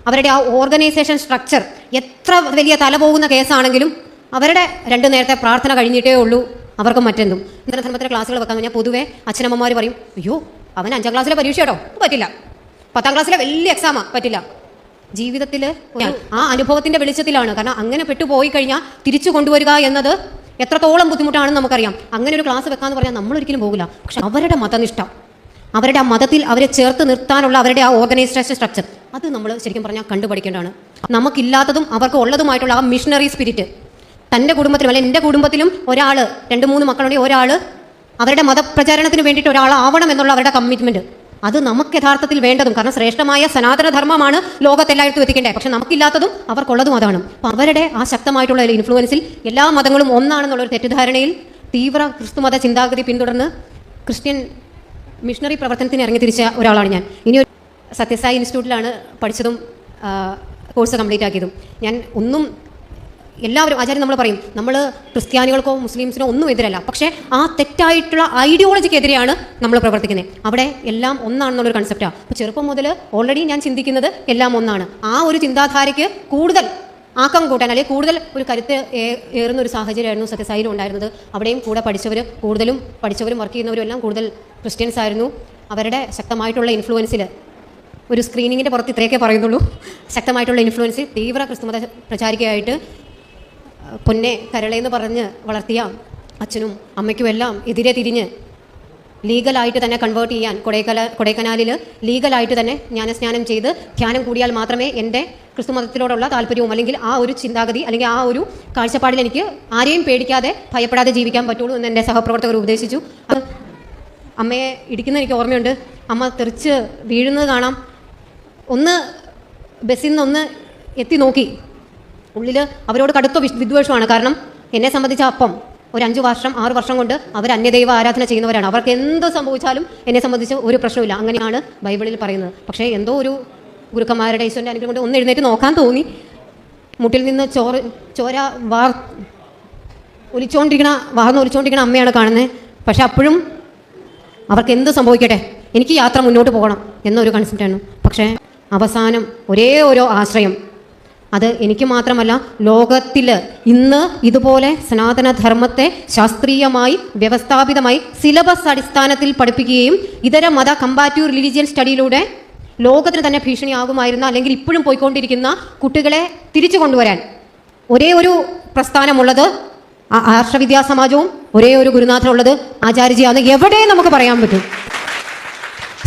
അവരുടെ ആ ഓർഗനൈസേഷൻ സ്ട്രക്ചർ, എത്ര വലിയ തല പോകുന്ന കേസാണെങ്കിലും അവരുടെ 2 നേരത്തെ പ്രാർത്ഥന കഴിഞ്ഞിട്ടേ ഉള്ളൂ അവർക്ക് മറ്റെന്തും. ധർമ്മത്തിൻ്റെ ക്ലാസ്സുകൾ വെക്കാൻ കഴിഞ്ഞാൽ പൊതുവേ അച്ഛനമ്മമാർ പറയും, അയ്യോ അവൻ 5ാം ക്ലാസ്സിലെ പരീക്ഷ കേട്ടോ, പറ്റില്ല. 10ാം ക്ലാസ്സിലെ വലിയ എക്സാമാ, പറ്റില്ല. ജീവിതത്തിൽ ആ അനുഭവത്തിൻ്റെ വെളിച്ചത്തിലാണ്. കാരണം അങ്ങനെ പെട്ടുപോയി കഴിഞ്ഞാൽ തിരിച്ചു കൊണ്ടുവരിക എന്നത് എത്രത്തോളം ബുദ്ധിമുട്ടാണെന്ന് നമുക്കറിയാം. അങ്ങനെ ഒരു ക്ലാസ് വെക്കാമെന്ന് പറഞ്ഞാൽ നമ്മളൊരിക്കലും പോകില്ല. പക്ഷെ അവരുടെ മതനിഷ്ഠ, അവരുടെ ആ മതത്തിൽ അവരെ ചേർത്ത് നിർത്താനുള്ള അവരുടെ ആ ഓർഗനൈസേഷൻ സ്ട്രക്ചർ, അത് നമ്മൾ ശരിക്കും പറഞ്ഞാൽ കണ്ടുപഠിക്കേണ്ടതാണ്. നമുക്കില്ലാത്തതും അവർക്ക് ഉള്ളതുമായിട്ടുള്ള ആ മിഷണറി സ്പിരിറ്റ് തൻ്റെ കുടുംബത്തിലും അല്ലെങ്കിൽ എൻ്റെ കുടുംബത്തിലും ഒരാൾ, 2-3 മക്കളുണ്ടെങ്കിൽ ഒരാൾ അവരുടെ മതപ്രചാരണത്തിന് വേണ്ടിയിട്ട് ഒരാളാവണം എന്നുള്ള അവരുടെ കമ്മിറ്റ്മെൻറ്റ്, അത് നമുക്ക് യഥാർത്ഥത്തിൽ വേണ്ടതും. കാരണം ശ്രേഷ്ഠമായ സനാതനധർമ്മമാണ് ലോകത്തെല്ലായിടത്തും എത്തിക്കേണ്ടത്. പക്ഷെ നമുക്കില്ലാത്തതും അവർക്കുള്ളതും അതാണ്. അപ്പോൾ അവരുടെ ആ ശക്തമായിട്ടുള്ള ഇൻഫ്ലുവൻസിൽ എല്ലാ മതങ്ങളും ഒന്നാണെന്നുള്ളൊരു തെറ്റിദ്ധാരണയിൽ തീവ്ര ക്രിസ്തുമത ചിന്താഗതി പിന്തുടർന്ന് ക്രിസ്ത്യൻ മിഷണറി പ്രവർത്തനത്തിന് ഇറങ്ങി തിരിച്ച ഒരാളാണ് ഞാൻ. ഇനി സത്യസായി ഇൻസ്റ്റിറ്റ്യൂട്ടിലാണ് പഠിച്ചതും കോഴ്സ് കംപ്ലീറ്റ് ആക്കിയതും. ഞാൻ എല്ലാവരും ആചാര്യം നമ്മൾ പറയും, നമ്മൾ ക്രിസ്ത്യാനികൾക്കോ മുസ്ലിംസിനോ ഒന്നും എതിരല്ല, പക്ഷേ ആ തെറ്റായിട്ടുള്ള ഐഡിയോളജിക്കെതിരെയാണ് നമ്മൾ പ്രവർത്തിക്കുന്നത്. അവിടെ എല്ലാം ഒന്നാണെന്നുള്ളൊരു കൺസെപ്റ്റാണ്. അപ്പോൾ ചെറുപ്പം മുതൽ ഓൾറെഡി ഞാൻ ചിന്തിക്കുന്നത് എല്ലാം ഒന്നാണ്. ആ ഒരു ചിന്താധാരയ്ക്ക് കൂടുതൽ ആക്കം കൂട്ടാൻ അല്ലെങ്കിൽ കൂടുതൽ ഒരു കരുത്ത് ഏറുന്ന ഒരു സാഹചര്യമായിരുന്നു സത്യസായിലും ഉണ്ടായിരുന്നത്. അവിടെയും കൂടെ കൂടുതലും പഠിച്ചവരും വർക്ക് ചെയ്യുന്നവരും എല്ലാം കൂടുതൽ ക്രിസ്ത്യൻസ് ആയിരുന്നു. അവരുടെ ശക്തമായിട്ടുള്ള ഇൻഫ്ലുവൻസിൽ ഒരു സ്ക്രീനിങ്ങിൻ്റെ പുറത്ത് ഇത്രയൊക്കെ പറയുന്നുള്ളൂ. ശക്തമായിട്ടുള്ള ഇൻഫ്ലുവൻസ് തീവ്ര ക്രിസ്തുമത പ്രചാരികയായിട്ട് പൊന്നെ കരളെന്ന് പറഞ്ഞ് വളർത്തിയ അച്ഛനും അമ്മയ്ക്കും എല്ലാം എതിരെ തിരിഞ്ഞ് ലീഗലായിട്ട് തന്നെ കൺവേർട്ട് ചെയ്യാൻ കൊടൈക്കനാലിൽ ലീഗലായിട്ട് തന്നെ ജ്ഞാനസ്നാനം ചെയ്ത് ധ്യാനം കൂടിയാൽ മാത്രമേ എൻ്റെ ക്രിസ്തുമതത്തിലോടുള്ള താല്പര്യവും അല്ലെങ്കിൽ ആ ഒരു ചിന്താഗതി അല്ലെങ്കിൽ ആ ഒരു കാഴ്ചപ്പാടിൽ എനിക്ക് ആരെയും പേടിക്കാതെ ഭയപ്പെടാതെ ജീവിക്കാൻ പറ്റുള്ളൂ എന്ന് എൻ്റെ സഹപ്രവർത്തകർ ഉപദേശിച്ചു. അമ്മയെ ഇടിക്കുന്ന എനിക്ക് ഓർമ്മയുണ്ട്. അമ്മ തെറിച്ച് വീഴുന്നത് കാണാം. ഒന്ന് ബസ്സിൽ നിന്ന് എത്തി നോക്കി. ഉള്ളിൽ അവരോട് കടുത്ത വിദ്വേഷമാണ്. കാരണം എന്നെ സംബന്ധിച്ച അപ്പം ഒരു 5 വർഷം 6 വർഷം കൊണ്ട് അവർ അന്യദൈവ ആരാധന ചെയ്യുന്നവരാണ്. അവർക്ക് എന്ത് സംഭവിച്ചാലും എന്നെ സംബന്ധിച്ച് ഒരു പ്രശ്നമില്ല. അങ്ങനെയാണ് ബൈബിളിൽ പറയുന്നത്. പക്ഷേ എന്തോ ഒരു ഗുരുക്കന്മാരുടെ ഈശ്വരൻ്റെ അനുഗ്രഹം കൊണ്ട് ഒന്ന് എഴുന്നേറ്റ് നോക്കാൻ തോന്നി. മുട്ടിൽ നിന്ന് ചോര വാർന്നൊലിച്ചുകൊണ്ടിരിക്കണ അമ്മയാണ് കാണുന്നത്. പക്ഷെ അപ്പോഴും അവർക്ക് എന്ത് സംഭവിക്കട്ടെ, എനിക്ക് യാത്ര മുന്നോട്ട് പോകണം എന്നൊരു കൺസെപ്റ്റായിരുന്നു. പക്ഷേ അവസാനം ഒരേ ഒരു ആശ്രയം, അത് എനിക്ക് മാത്രമല്ല ലോകത്തിൽ ഇന്ന് ഇതുപോലെ സനാതനധർമ്മത്തെ ശാസ്ത്രീയമായി വ്യവസ്ഥാപിതമായി സിലബസ് അടിസ്ഥാനത്തിൽ പഠിപ്പിക്കുകയും ഇതര മത കമ്പാറ്റീവ് റിലീജിയൻ സ്റ്റഡിയിലൂടെ ലോകത്തിന് തന്നെ ഭീഷണിയാകുമായിരുന്ന അല്ലെങ്കിൽ ഇപ്പോഴും പോയിക്കൊണ്ടിരിക്കുന്ന കുട്ടികളെ തിരിച്ചു കൊണ്ടുവരാൻ ഒരേ ഒരു പ്രസ്ഥാനമുള്ളത് ആർഷവിദ്യാ സമാജവും ഒരേ ഒരു ഗുരുനാഥനുള്ളത് ആചാര്യജിയാണ്. എവിടെ നമുക്ക് പറയാൻ പറ്റും?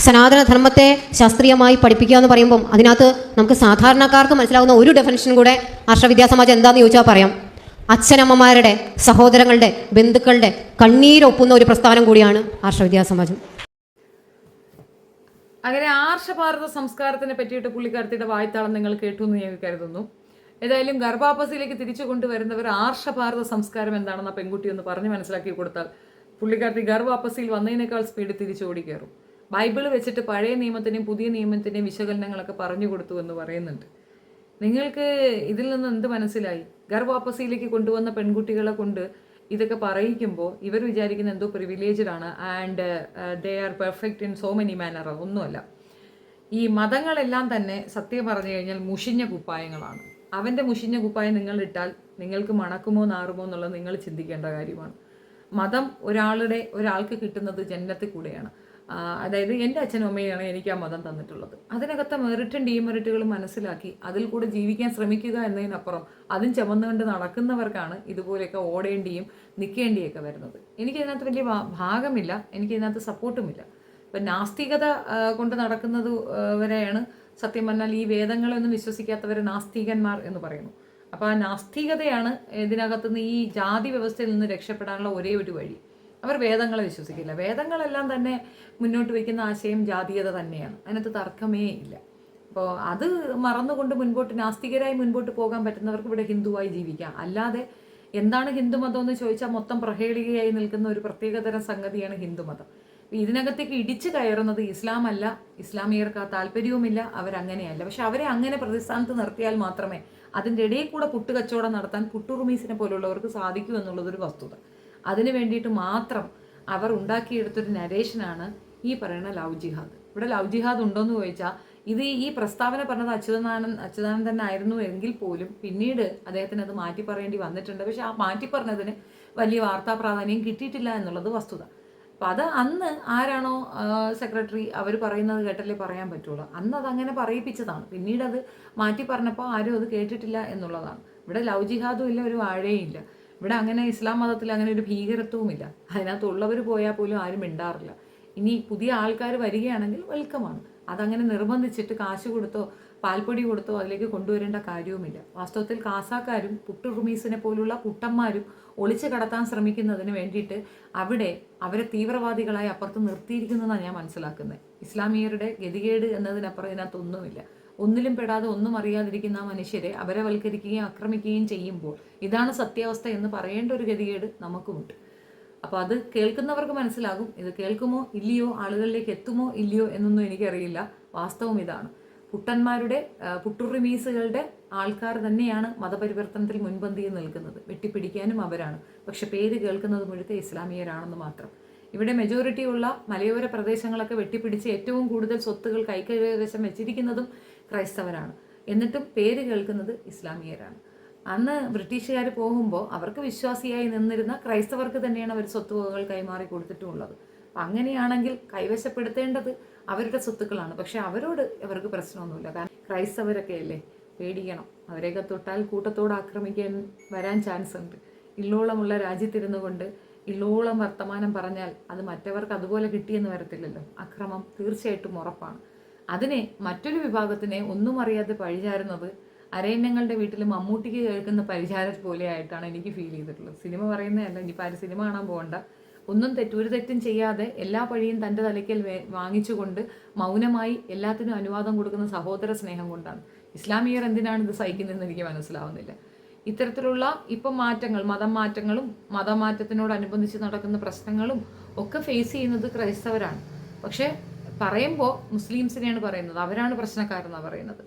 സനാതനധർമ്മത്തെ ശാസ്ത്രീയമായി പഠിപ്പിക്കുക എന്ന് പറയുമ്പം അതിനകത്ത് നമുക്ക് സാധാരണക്കാർക്ക് മനസ്സിലാവുന്ന ഒരു ഡെഫിനിഷൻ കൂടെ ആർഷവിദ്യാ സമാജം എന്താണെന്ന് ചോദിച്ചാൽ പറയാം. അച്ഛനമ്മമാരുടെ, സഹോദരങ്ങളുടെ, ബന്ധുക്കളുടെ കണ്ണീരൊപ്പുന്ന ഒരു പ്രസ്ഥാനം കൂടിയാണ് ആർഷവിദ്യാ സമാജം. അങ്ങനെ ആർഷഭാരത സംസ്കാരത്തിനെ പറ്റിയിട്ട് പുള്ളിക്കാരത്തിയുടെ വായ്ത്താളം നിങ്ങൾ കേട്ടു എന്ന് ഞാൻ കരുതുന്നു. ഏതായാലും ഗർഭാപ്പസിയിലേക്ക് തിരിച്ചു കൊണ്ടുവരുന്നവർ ആർഷഭാരത സംസ്കാരം എന്താണെന്ന് ആ പെൺകുട്ടി ഒന്ന് പറഞ്ഞ് മനസ്സിലാക്കി കൊടുത്താൽ പുള്ളിക്കാരത്തി ഗർഭാപ്പസിയിൽ വന്നതിനേക്കാൾ സ്പീഡ് തിരിച്ചു ഓടി കയറും. ബൈബിൾ വെച്ചിട്ട് പഴയ നിയമത്തിൻ്റെയും പുതിയ നിയമത്തിൻ്റെയും വിശകലനങ്ങളൊക്കെ പറഞ്ഞു കൊടുത്തു എന്ന് പറയുന്നുണ്ട്. നിങ്ങൾക്ക് ഇതിൽ നിന്ന് എന്ത് മനസ്സിലായി? ഗർഭാപ്പസിയിലേക്ക് കൊണ്ടുവന്ന പെൺകുട്ടികളെ കൊണ്ട് ഇതൊക്കെ പറയിക്കുമ്പോൾ ഇവർ വിചാരിക്കുന്ന എന്തോ പ്രിവിലേജ്ഡ് ആണ് and they are perfect in so many manner. ഒന്നുമല്ല. ഈ മതങ്ങളെല്ലാം തന്നെ സത്യം പറഞ്ഞു കഴിഞ്ഞാൽ മുഷിഞ്ഞ കുപ്പായങ്ങളാണ്. അവൻ്റെ മുഷിഞ്ഞ കുപ്പായം നിങ്ങൾ ഇട്ടാൽ നിങ്ങൾക്ക് മണക്കുമോ നാറുമോ എന്നുള്ളത് നിങ്ങൾ ചിന്തിക്കേണ്ട കാര്യമാണ്. മതം ഒരാൾക്ക് കിട്ടുന്നത് ജന്നത്തിൽ കൂടെയാണ്. അതായത് എൻ്റെ അച്ഛനും അമ്മയാണ് എനിക്ക് ആ മതം തന്നിട്ടുള്ളത്. അതിനകത്തെ മെറിറ്റും ഡീമെറിറ്റുകളും മനസ്സിലാക്കി അതിൽ കൂടെ ജീവിക്കാൻ ശ്രമിക്കുക എന്നതിനപ്പുറം അതും ചുമന്നുകൊണ്ട് നടക്കുന്നവർക്കാണ് ഇതുപോലെയൊക്കെ ഓടേണ്ടിയും നിൽക്കേണ്ടിയൊക്കെ വരുന്നത്. എനിക്കതിനകത്ത് വലിയ ഭാഗമില്ല, എനിക്കതിനകത്ത് സപ്പോർട്ടുമില്ല. ഇപ്പം നാസ്തികത കൊണ്ട് നടക്കുന്നത് വരെയാണ് സത്യം പറഞ്ഞാൽ ഈ വേദങ്ങളൊന്നും വിശ്വസിക്കാത്തവർ നാസ്തികന്മാർ എന്ന് പറയുന്നു. അപ്പോൾ ആ നാസ്തികതയാണ് ഇതിനകത്തുനിന്ന് ഈ ജാതി വ്യവസ്ഥയിൽ നിന്ന് രക്ഷപ്പെടാനുള്ള ഒരേ ഒരു വഴി. അവർ വേദങ്ങളെ വിശ്വസിക്കില്ല. വേദങ്ങളെല്ലാം തന്നെ മുന്നോട്ട് വയ്ക്കുന്ന ആശയം ജാതീയത തന്നെയാണ്. അതിനകത്ത് തർക്കമേ ഇല്ല. അപ്പോൾ അത് മറന്നുകൊണ്ട് നാസ്തികരായി മുൻപോട്ട് പോകാൻ പറ്റുന്നവർക്ക് ഇവിടെ ഹിന്ദുവായി ജീവിക്കാം. അല്ലാതെ എന്താണ് ഹിന്ദുമതം എന്ന് ചോദിച്ചാൽ മൊത്തം പ്രഹേളികയായി നിൽക്കുന്ന ഒരു പ്രത്യേകതരം സംഗതിയാണ് ഹിന്ദുമതം. ഇതിനകത്തേക്ക് ഇടിച്ചു കയറുന്നത് ഇസ്ലാം അല്ല, ഇസ്ലാമിയർക്ക് ആ താല്പര്യവുമില്ല, അവരങ്ങനെയല്ല. പക്ഷെ അവരെ അങ്ങനെ പ്രതിസ്ഥാനത്ത് നിർത്തിയാൽ മാത്രമേ അതിൻ്റെ ഇടയിൽ കൂടെ പുട്ടുകച്ചവടം നടത്താൻ പുട്ടുറുമീസിനെ പോലുള്ളവർക്ക് സാധിക്കൂ എന്നുള്ളതൊരു വസ്തുത. അതിന് വേണ്ടിയിട്ട് മാത്രം അവർ ഉണ്ടാക്കിയെടുത്തൊരു നരേഷനാണ് ഈ പറയുന്ന ലവ് ജിഹാദ്. ഇവിടെ ലവ് ജിഹാദ് ഉണ്ടോയെന്ന് ചോദിച്ചാൽ ഈ പ്രസ്താവന പറഞ്ഞത് അച്യുതാനന്ദൻ ആയിരുന്നു എങ്കിൽ പോലും പിന്നീട് അദ്ദേഹത്തിന് അത് മാറ്റി പറയേണ്ടി വന്നിട്ടുണ്ട്. പക്ഷെ ആ മാറ്റി പറഞ്ഞതിന് വലിയ വാർത്താ പ്രാധാന്യം കിട്ടിയിട്ടില്ല എന്നുള്ളത് വസ്തുത. അപ്പം അത് അന്ന് ആരാണോ സെക്രട്ടറി അവർ പറയുന്നത് കേട്ടല്ലേ പറയാൻ പറ്റുള്ളൂ. അന്ന് അതങ്ങനെ പറയിപ്പിച്ചതാണ്. പിന്നീട് അത് മാറ്റി പറഞ്ഞപ്പോൾ ആരും അത് കേട്ടിട്ടില്ല എന്നുള്ളതാണ്. ഇവിടെ ലവ് ജിഹാദും ഇല്ല, ഒരു വാഴയും ഇല്ല. ഇവിടെ അങ്ങനെ ഇസ്ലാം മതത്തിൽ അങ്ങനെ ഒരു ഭീകരത്വവുമില്ല. അതിനകത്തുള്ളവർ പോയാൽ പോലും ആരും മിണ്ടാറില്ല. ഇനി പുതിയ ആൾക്കാർ വരികയാണെങ്കിൽ വെൽക്കമാണ്. അതങ്ങനെ നിർബന്ധിച്ചിട്ട് കാശ് കൊടുത്തോ പാൽപ്പൊടി കൊടുത്തോ അതിലേക്ക് കൊണ്ടുവരേണ്ട കാര്യവുമില്ല. വാസ്തവത്തിൽ കാസാക്കാരും പുട്ടുറുമീസിനെ പോലുള്ള പുട്ടന്മാരും ഒളിച്ചു കടത്താൻ ശ്രമിക്കുന്നതിന് വേണ്ടിയിട്ട് അവരെ തീവ്രവാദികളായി അപ്പുറത്ത് നിർത്തിയിരിക്കുന്നതാണ് ഞാൻ മനസ്സിലാക്കുന്നത്. ഇസ്ലാമിയരുടെ ഗതികേട് എന്നതിനപ്പുറം ഇതിനകത്തൊന്നുമില്ല. ഒന്നിലും പെടാതെ ഒന്നും അറിയാതിരിക്കുന്ന ആ മനുഷ്യരെ അപരവൽക്കരിക്കുകയും ആക്രമിക്കുകയും ചെയ്യുമ്പോൾ ഇതാണ് സത്യാവസ്ഥ എന്ന് പറയേണ്ട ഒരു ഗതികേട് നമുക്കുമുണ്ട്. അപ്പോൾ അത് കേൾക്കുന്നവർക്ക് മനസ്സിലാകും. ഇത് കേൾക്കുമോ ഇല്ലയോ, ആളുകളിലേക്ക് എത്തുമോ ഇല്ലയോ എന്നൊന്നും എനിക്കറിയില്ല. വാസ്തവം ഇതാണ്. പുട്ടുറിമീസുകളുടെ ആൾക്കാർ തന്നെയാണ് മതപരിവർത്തനത്തിൽ മുൻപന്തിയിൽ നിൽക്കുന്നത്. വെട്ടിപ്പിടിക്കാനും അവരാണ്. പക്ഷെ പേര് കേൾക്കുന്നത് മുഴുത്ത ഇസ്ലാമിയരാണെന്ന് മാത്രം. ഇവിടെ മെജോറിറ്റി ഉള്ള മലയോര പ്രദേശങ്ങളൊക്കെ വെട്ടിപ്പിടിച്ച് ഏറ്റവും കൂടുതൽ സ്വത്തുകൾ കൈകൈവശം വെച്ചിരിക്കുന്നതും ക്രൈസ്തവരാണ്. എന്നിട്ടും പേര് കേൾക്കുന്നത് ഇസ്ലാമിയരാണ്. അന്ന് ബ്രിട്ടീഷുകാർ പോകുമ്പോൾ അവർക്ക് വിശ്വാസിയായി നിന്നിരുന്ന ക്രൈസ്തവർക്ക് തന്നെയാണ് അവർ സ്വത്തുവകകൾ കൈമാറി കൊടുത്തിട്ടുമുള്ളത്. അപ്പം അങ്ങനെയാണെങ്കിൽ കൈവശപ്പെടുത്തേണ്ടത് അവരുടെ സ്വത്തുക്കളാണ്. പക്ഷെ അവരോട് അവർക്ക് പ്രശ്നമൊന്നുമില്ല. കാരണം ക്രൈസ്തവരൊക്കെ അല്ലേ, പേടിക്കണം. അവരെയൊക്കെ തൊട്ടാൽ കൂട്ടത്തോട് ആക്രമിക്കാൻ വരാൻ ചാൻസ് ഉണ്ട്. ഇല്ലോളമുള്ള രാജ്യത്തിരുന്നു കൊണ്ട് ഇല്ലോളം വർത്തമാനം പറഞ്ഞാൽ അത് മറ്റവർക്ക് അതുപോലെ കിട്ടിയെന്ന് വരത്തില്ലല്ലോ. അക്രമം തീർച്ചയായിട്ടും ഉറപ്പാണ്. അതിനെ മറ്റൊരു വിഭാഗത്തിനെ ഒന്നും അറിയാതെ പഴിചാരുന്നത് അരയന്നങ്ങളുടെ വീട്ടിൽ മമ്മൂട്ടിക്ക് കേൾക്കുന്ന പരിചാരം പോലെ ആയിട്ടാണ് എനിക്ക് ഫീൽ ചെയ്തിട്ടുള്ളത്. സിനിമ പറയുന്നതല്ല, ഇനിയിപ്പോൾ ആരും സിനിമ കാണാൻ പോകണ്ട. ഒരു തെറ്റും ചെയ്യാതെ എല്ലാ പഴിയും തൻ്റെ തലയ്ക്കൽ വാങ്ങിച്ചുകൊണ്ട് മൗനമായി എല്ലാത്തിനും അനുവാദം കൊടുക്കുന്ന സഹോദര സ്നേഹം കൊണ്ടാണ്. ഇസ്ലാമിയർ എന്തിനാണ് ഇത് സഹിക്കുന്നതെന്ന് എനിക്ക് മനസ്സിലാവുന്നില്ല. ഇത്തരത്തിലുള്ള ഇപ്പം മാറ്റങ്ങൾ, മതമാറ്റത്തിനോടനുബന്ധിച്ച് നടക്കുന്ന പ്രശ്നങ്ങളും ഒക്കെ ഫേസ് ചെയ്യുന്നത് ക്രൈസ്തവരാണ്. പക്ഷേ പറയുമ്പോൾ മുസ്ലിംസിനെയാണ് പറയുന്നത്, അവരാണ് പ്രശ്നക്കാരെന്നാണ് പറയുന്നത്.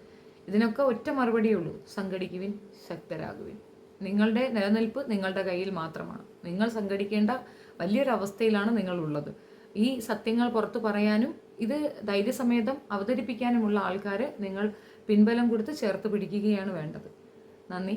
ഇതിനൊക്കെ ഒറ്റ മറുപടിയേ ഉള്ളൂ: സംഘടിക്കുവിൻ, ശക്തരാകുവിൻ. നിങ്ങളുടെ നിലനിൽപ്പ് നിങ്ങളുടെ കയ്യിൽ മാത്രമാണ്. നിങ്ങൾ സംഘടിക്കേണ്ട വലിയൊരവസ്ഥയിലാണ് നിങ്ങളുള്ളത്. ഈ സത്യങ്ങൾ പുറത്തു പറയാനും ഇത് ധൈര്യസമേതം അവതരിപ്പിക്കാനുമുള്ള ആൾക്കാരെ നിങ്ങൾ പിൻബലം കൊടുത്ത് ചേർത്ത് പിടിക്കുകയാണ് വേണ്ടത്. നന്ദി.